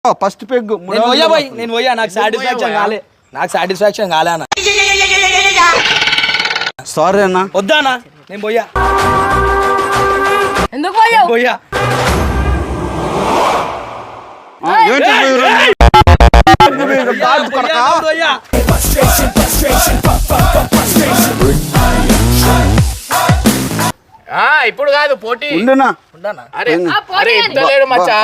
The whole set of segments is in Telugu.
ఫస్ట్ పెగ్ నేను పోయా నాకు సాటిస్ఫాక్షన్ కాలే అన్న. సారీ అన్న. వద్దా అన్న నేను పోయా. ఎందుకు పోయా ఇప్పుడు కాదు పోటీ. అరే అరే ఇంతలేడు మచ్చా.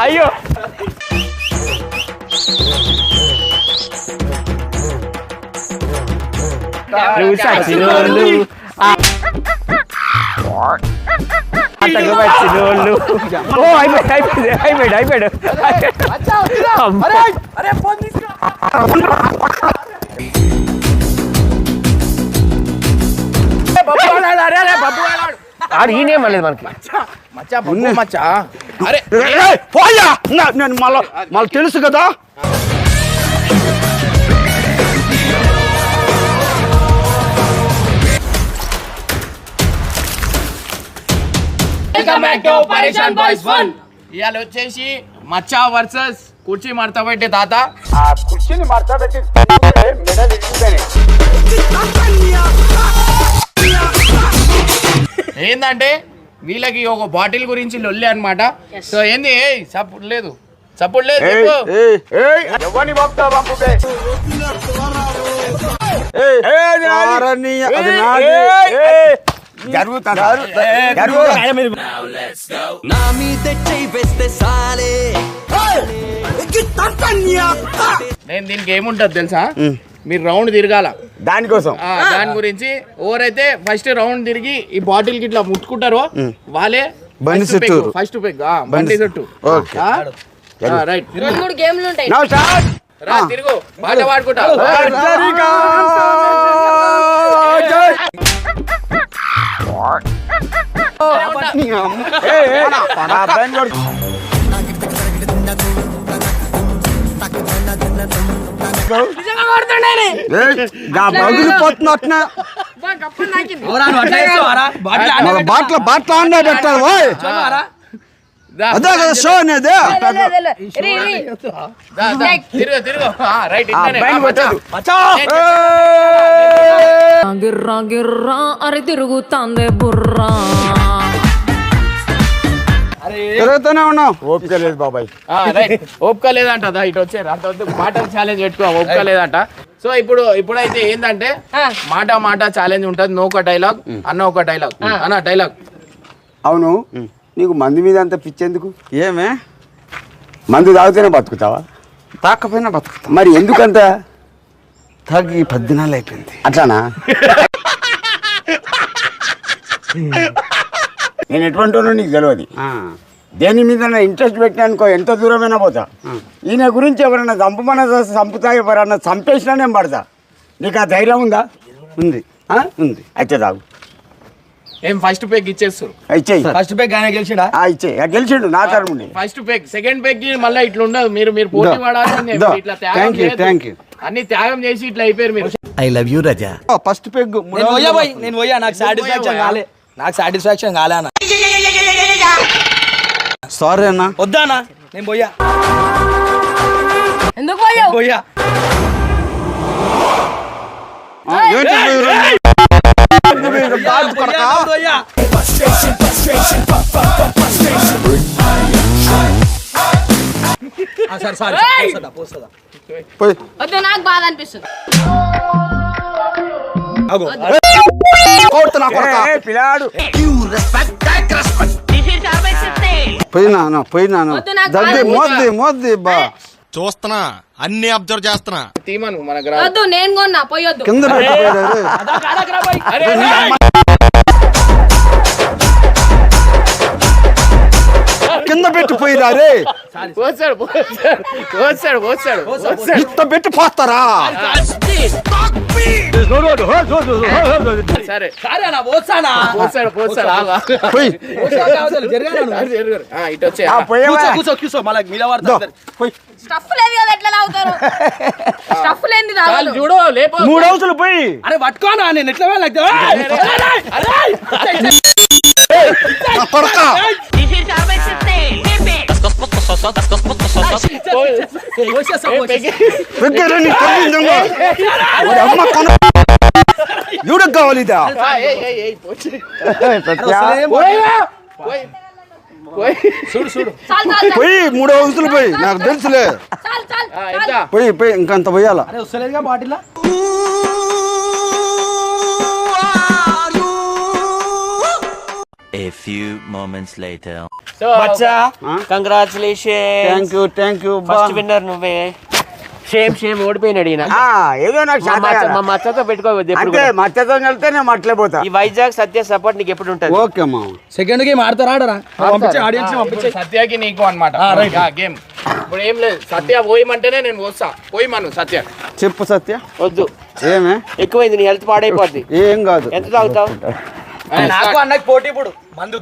అయ్యో అయిపోయాడు. ఈయనేమలేదు మనకి మచ్చా. అరే పోయా నేను మళ్ళీ తెలుసు కదా. ఇవాళ వచ్చేసి మచ్చా వర్సెస్ కుర్చీ మడత పెట్టే తాత. కుర్చీని మాట్లాడేసి ఏంటంటే వీళ్ళకి ఒక బాటిల్ గురించి లొల్లి అనమాట. సో ఏంది సపోర్ట్ లేదు చెప్పు. నేను దీనికి ఏముంటది తెలుసా, మీరు రౌండ్ తిరగాల దానికోసం. దాని గురించి ఎవరైతే ఫస్ట్ రౌండ్ తిరిగి ఈ బాటిల్ కి ఇట్లా ముట్టుకుంటారో వాళ్ళే ఫస్ట్ పెగ్ బండి చుట్టూ. రైట్ తిరుగు పాట పాడుకుంటా. పగిలిపోతున్నా బాట్ల ఆండా పెట్టాలి. అదే కదా షో అనేది. గిర్రా గిర్రా అరే తిరుగుతాందే బుర్రా. తిరుగుతూనే ఉన్నావు. ఓపిక లేదు బాబాయ్. ఓపిక లేదంట. ఇటు వచ్చారు అంత మాటలు ఛాలెంజ్ పెట్టుకో. ఓపిక లేదంట. సో ఇప్పుడైతే ఏంటంటే మాట ఛాలెంజ్ ఉంటది. నో ఒక డైలాగ్ అన్న ఒక డైలాగ్ అన్న డైలాగ్. అవును, నీకు మందు మీద అంత పిచ్చేందుకు? ఏమే మందు తాగితేనే బతుకుతావా? తాకపోయినా బతుకుతా. మరి ఎందుకంత? తాగి 10 దినాలు అయిపోయింది. అట్లానా? నేను ఎటువంటి నీకు తెలియదు. దేని మీద ఇంట్రెస్ట్ పెట్టినానుకో ఎంత దూరమైనా పోతా. ఈయన గురించి ఎవరైనా చంపమన్నా చంపుతా, ఎవరన్నా చంపేసినా నేను పడతా. నీకు ఆ ధైర్యం ఉందా? ఉంది. ఉంది. అయితే తాగు. ఏం ఫస్ట్ పెగ్ ఇచ్చేస్తారు? ఇచ్చేయి. ఫస్ట్ పెగ్ ఆయన గెలిచిండా? ఇచ్చే గెలిచిండు నా తరపుండి. ఫస్ట్ పెగ్ సెకండ్ పెగ్ మళ్ళీ ఇట్లా ఉండదు. మీరు పోటీ పడాలి. ఇట్లా అన్ని త్యాగం చేసి ఇట్లా అయిపోయారు మీరు. I love you Raza. First peg నేను పోయా నాకు సాటిస్ఫాక్షన్ కాలే అన్న. సారీ అన్న. వద్దా అన్న నేను పోయా. ఎందుకు పోయా నాకు బాధ అనిపిస్తుంది. పోయినాను దగ్గర మోద్ది బా చూస్తున్నా అన్ని అబ్జర్వ్ చేస్తున్నా. తీమను మన వద్దు నేను కొన్నా పోయొద్దు కింద పెట్టిపోయారు. కింద పెట్టిపోయిరా రే. ఇంత పెట్టి పోస్తారా? సరే సరే అన్న పోసానా పోయి. ఇటు వచ్చే ఆ, పోయేవా? కూర్చో మళ్ళీ మీద పడతారు. పోయి. స్టఫ్ లేదు కదా ఎట్లా తాగుతారు స్టఫ్ లేని తాగదు చూడు లేపు 3 హౌసులు పోయి. అరే పట్టుకోనా నేను ఎట్లా వెళ్ళాలి నా కొడకా. దగ్గర నీ తల్లి ఉందేమో. వాడి అమ్మ కొన- ఎవడికి కావాలి ఇదా? చూడు చాలు చాలు పోయి 3 హౌసులు పోయి. నాకు తెలుసులే. చాలు చాలు ఎంత పోయి పోయి ఇంకంత పోయాలా? అరే వస్తలేదుగా బాటిల్లా A few moments later. So Bachcha congratulation thank you first winner నువ్వే సేమ్ ఓడిపోయినాడు ఈయన ఏదో నాకు మా శాతం మచ్చ- కాదు. మా మచ్చతో పెట్టుకోవద్దు ఎప్పుడు అంటే కూడా. మచ్చతో కలితే నేను మట్లే పోతా. ఈ వైజాగ్ సత్య సపోర్ట్ నీకు ఎప్పుడు ఉంటుంది ఓకే అమ్మా. సెకండ్ గేమ్ ఆడతారా ఆడరా పంపించే ఆడియన్స్ ఇప్పుడు సత్యకి నీకు అనమాట గేమ్ ఇప్పుడు ఏం లేదు సత్య పోయమంటేనే నేను వస్తా పోయమను సత్య చెప్పు సత్య. వద్దు ఏమే? ఎక్కువైంది నీ హెల్త్ పాడైపోద్ది ఏం కాదు. ఎంత తాగుతావు నాకు అన్నకి పోటీ ఇప్పుడు మందు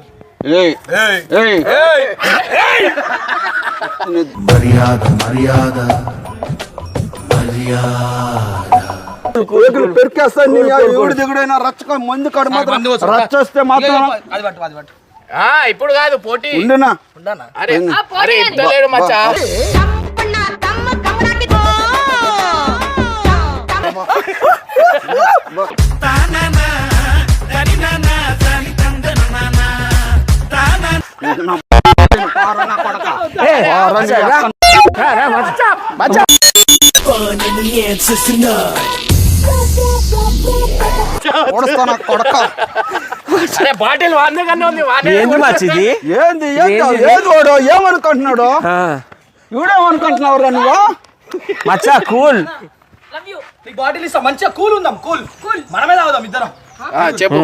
ఏయ్, ఏయ్. ఏకులు పెరికేస్తాను నీ ఎవడి దిగుడైనా రచ్చక మందు కాడు మాత్రం మందు వస్తుంది. రచ్చొస్తే మాత్రం అది పట్టు అది పట్టు ఇప్పుడు కాదు పోటీ ఉండునా. అరే ఆ, పోటీ అరే అని. ఇంతలేడు మచ్చా ఓడస్తానా కొడక. అరే బాటిల్ వాడిన కన్నా ఉంది వాడినే ఏంది మచ్చిది ఏంది ఏది వాడు ఏమనుకుంటున్నాడు? ఇవిడేమనుకుంటున్నావురా నువ్వు? మచ్చా కూల్ లవ్ యూ నీకు బాటిల్ ఇస్తా మంచిగా కూల్ ఉందాం కూల్ మనమే తాగుదాం ఇద్దరం చెప్పు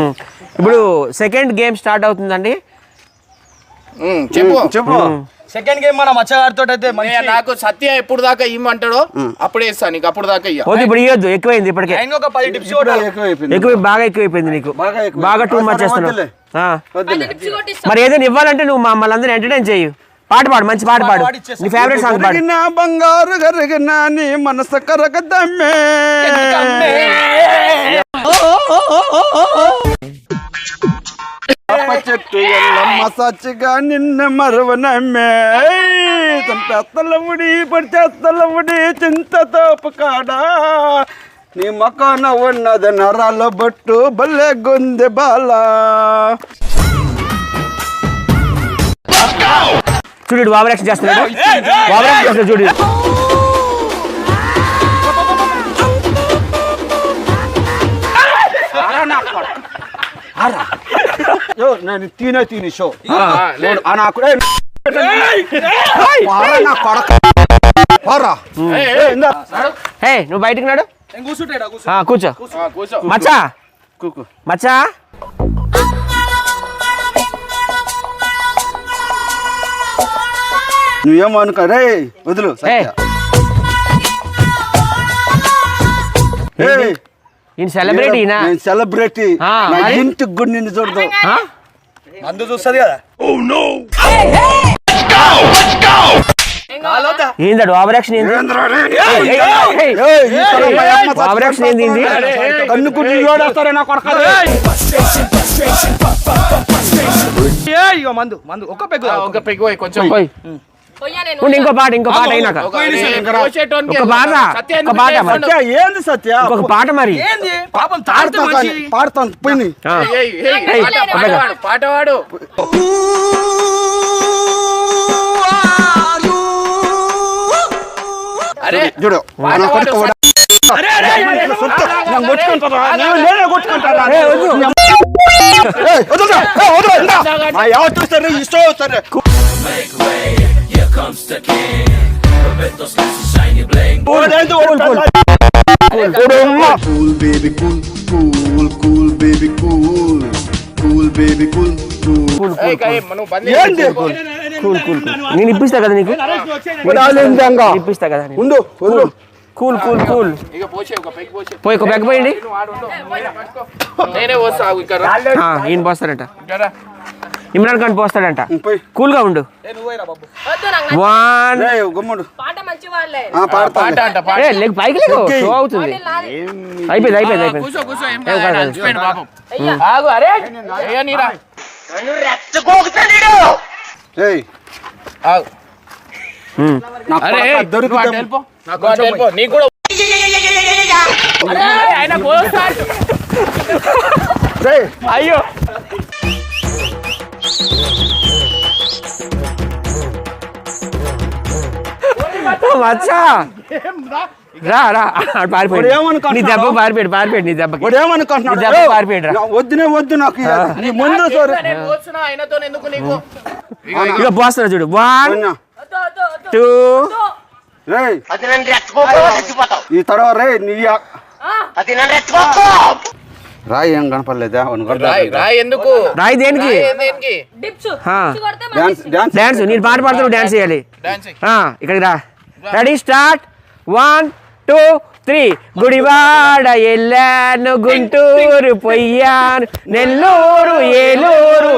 ఇప్పుడు సెకండ్ గేమ్ స్టార్ట్ అవుతుందండి చెప్పు చెప్పు. సెకండ్ గేమ్ మన మచ్చగాడితో అయితే ఏ, నాకు సత్య ఎప్పుడు దాకా ఇమ్మంటాడో అప్పుడే ఇస్తా నీకు అప్పుడు దాకా ఇయ్య వద్దు ఇప్పుడు ఇవ్వద్దు ఎక్కువైంది ఇప్పటికే ఒక 10 టిప్స్ ఇప్పుడే ఎక్కువైపోయింది. బాగా ఎక్కువైపోయింది నీకు బాగా ఎక్కువ. బాగా టూ మచ్ చేస్తున్నావు వద్దులే. ఆ. వద్దులే. టిప్స్ కొట్టిస్తా మరి ఏదైనా ఇవ్వాలంటే నువ్వు మమ్మల్ని అందరూ ఎంటర్టైన్ చేయు పాట పాడు మంచి పాట పాడు నీ ఫేవరెట్ సాంగ్ పాడు కరిగిన బంగారు కరిగిన నీ మనసు కరగదమ్మే. అప్ప చెట్టు ఎల్లమ్మ సచ్చిగా నిన్న మరవనమ్మే. చంపేస్తలవుడి పడిచేస్తలవుడి చింతతోపు కాడా నీ మకాన ఉన్నది నరాల బట్టు బల్లె గొందె బాలా. చూడు ఓవర్ చేస్తున్నాడు ఓవర్ చేస్తున్నాడు చూడు యో నేను తిని షో నాకు నా కొడక పోరా. హే నువ్వు బయటికి నాడు నేను కూర్చుంటాడు కూర్చో కూర్చో మచ్చా మచ్చా నువ్వేమనుకో రే వదులు సత్య. ఏయ్, ఈయన సెలబ్రిటీ ఈయన నేను సెలబ్రిటీ. ఆ, నా మరి? ఇంటికి కూడా నిన్ను చూడదు. మందు చూస్తుంది కదా ఏందాడు ఓవర్ యాక్షన్ ఏంది ఏయ్, ఈ తరం మా అమ్మ ఓవర్ యాక్షన్ ఏంది ఇది? కన్ను కుట్టి చూడేస్తారే నా కొడక. ఇగో మందు మందు ఒక పెగ్గు ఒక పెగ్గు పోయి కొంచెం పోయ్. పోయా నేను ఉండు, ఇంకో పాట అయినాక ఒక పోసేటోనికి ఒక పాట సత్య ఒక ఎందుకు పాట చేస్తుండు? మరి. సత్య ఏంది సత్య? ఇంకొక పాట మరి ఏంది పాపం తాగితే పాడతాను కానీ, మంచిది. పాడతాను పోయి. ఆ. ఏయ్, ఏయ్, ఏయ్, పాట పాడు అరే చూడు పాట నా పాడు. కొడుకు వాడు. నేను కొట్టుకుంటారా? నేనే కొట్టుకుంటారా? ఏయ్, వద్దు. ఏయ్, వదులురా. ఏయ్, వదులు, ఇందా. మా ఎవరు చూస్తారు ఇష్టం అవుతారు. Cool baby cool, cool baby cool, cool baby cool, cool. నువ్వు బంద్ చేయి. నేను ఇప్పిస్తా కదా నీకు ఇప్పిస్తా కదా ఉండు ఉండు. కూల్ కూల్ కూల్ ఇక పోసే ఒక పెగ్ పోసే. పోయి ఒక బ్యాగ్ పోయండి నువ్వు ఆడు ఉండు. నేనే పోస్తా ఇక్కడ రా. ఈయన పోస్తాడంట ఇక్కడ రా. ఇమ్రాన్ ఖాన్ పోస్తాడంట కూల్ గా ఉండు వద్దు నాకు 1 గుమ్మడు పాట మంచి వాళ్ళే పాట అంట పాట. లేక పైకి లేకు షో అవుతుంది అయిపోయింది కూసో కూసో ఏం కాదు అలసిపోయిండు పాపం. ఆగు అరే అయ్యా నీరా ఆగు. అరే దొరికి నువ్వు అటు వెళ్ళిపో. నాకు అటు వెళ్ళిపో. నీకు కూడా అరే, ఆయన పోస్తాడు. అయ్యో మచ్చా రా రా పారిపోయాడు నీ దెబ్బ పారిపోయాడు నీ దెబ్బకి ఏమనుకుంటున్నాడు నీ దెబ్బ పారిపోయాడు రా వద్దునే వద్దు నాకు నీ ముందు నేను పోస్తున్నా ఆయనతో ఎందుకు నీకు ఇక పోస్తున్నా చూడు 1 2 ఈ తర్వాత రే నీ రాయి ఏం కనపడలేదా రాయి ఎందుకు రాయి దేనికి దేనికి డిప్స్ ఆ. కొడితే డాన్స్ నేను పాట పాడుతున్నావు డాన్స్ చేయాలి డాన్స్ ఇక్కడికి రా రెడీ స్టార్ట్ 1 2 3 గుడివాడ ఎల్లాను గుంటూరు పొయ్యాను నెల్లూరు ఏలూరు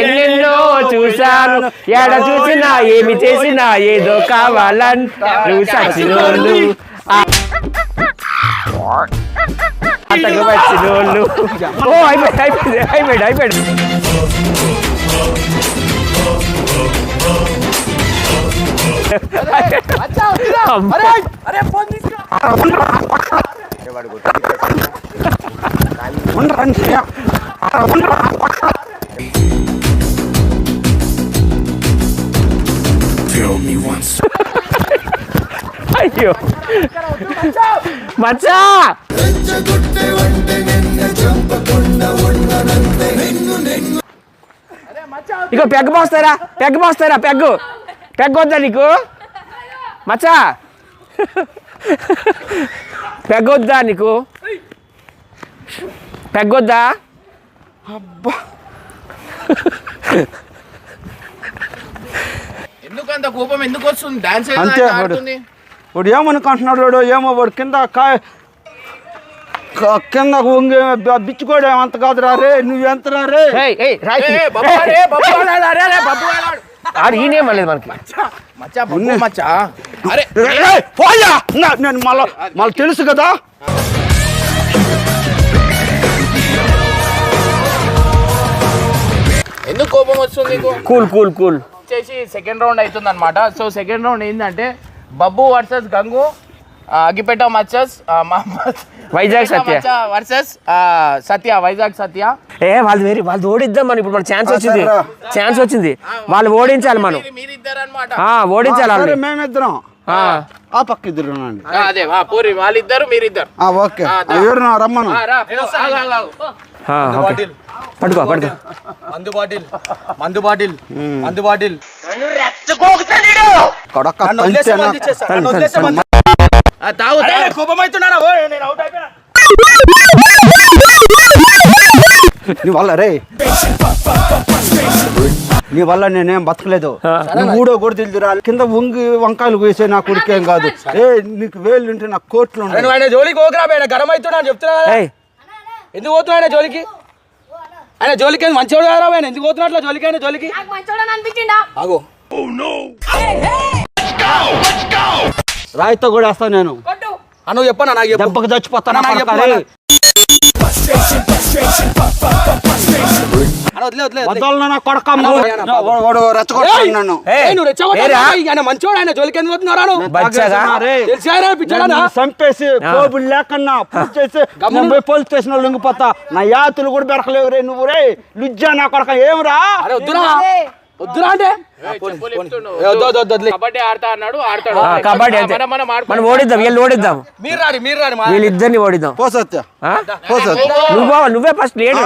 ఎన్నెన్నో చూశాను ఎడ చూసినా ఏమి చేసినా ఏదో కావాలంటారు సచ్చినోళ్ళు అట్టకు వచ్చినోళ్ళు ఓ అయిపోయాడు అయ్యో మచ్చా ఇక పెగ్గు పోస్తారా పెగ్గు వద్దా నీకు మచ్చా పెగ్గొద్దా నీకు పెగ్గొద్దా ఎందుకు అంత కోపం ఎందుకు వస్తుంది డాన్స్ అంతే వాడు ఏమనుకుంటున్నాడు వాడు ఏమో వాడు కింద కింద వంగి బిచ్చుకోడు ఏమంత కాదురా రే నువ్వు ఎంత రా రే ఈయనేమలేదు మనకి మచ్చా అరే పోయా నేను మళ్ళీ తెలుసు కదా ఎందుకు కోపం వస్తుంది నీకు కూల్ వచ్చేసి సెకండ్ రౌండ్ అవుతుంది అనమాట. సో సెకండ్ రౌండ్ ఏంటంటే బబ్బు వర్సెస్ గంగు, అగ్గిపేట మచ్చస్ వైజాగ్ సత్య వర్సెస్ సత్య వైజాగ్ సత్య. వాళ్ళు ఓడిద్దాం మనం ఇప్పుడు మన ఛాన్స్ వచ్చింది వాళ్ళు ఓడించాలి మనం మీరిద్దరు అనమాట ఓడించాలి మేమిద్దరం ఆ పక్క ఇద్దరు అదే పూరి వాళ్ళిద్దరు మీరిద్దరు ఓకే రమ్మను పడుకో మందు బాటిల్ నీ వల్ల రే నీ వల్ల నేనేం బతకలేదు ఊడో కూడా తెలుదురా కింద వంకాయలు వేసే నా కొడుకేం కాదు నీకు వేలు ఉంటే నాకు కోట్లు ఆయన జోలికి ఓకరా గరం అవుతున్నా చెప్తున్నా ఎందుకు పోతున్నా ఆయన జోలికి మంచివాడు కారా ఆయన ఎందుకు పోతున్నా జోలికి నాకు మంచోడని అనిపించిండా ఆగో రాయితో కూడా వేస్తాను నేను కొట్టు నువ్వు చెప్పనా నాకు దెబ్బకి చచ్చిపోతాను మంచివాడు ఆయన జోలికి ఎందుకు చంపేసి కోబులు లేకన్నా చేసి పోలీస్ స్టేషన్ లో లొంగిపోతా నా యాతులు కూడా బెరకలేవు రే నువ్వు రే లుజ్జా నా కొడక ఏమరా వద్దురా అంటే కబడ్డీ ఆడతా అన్నాడు ఆడతాడు కబడ్డీ మనం ఓడిద్దాం మీరు రాడి వీళ్ళిద్దరిని ఓడిద్దాం పోసత్య నువ్వే ఫస్ట్ లేడు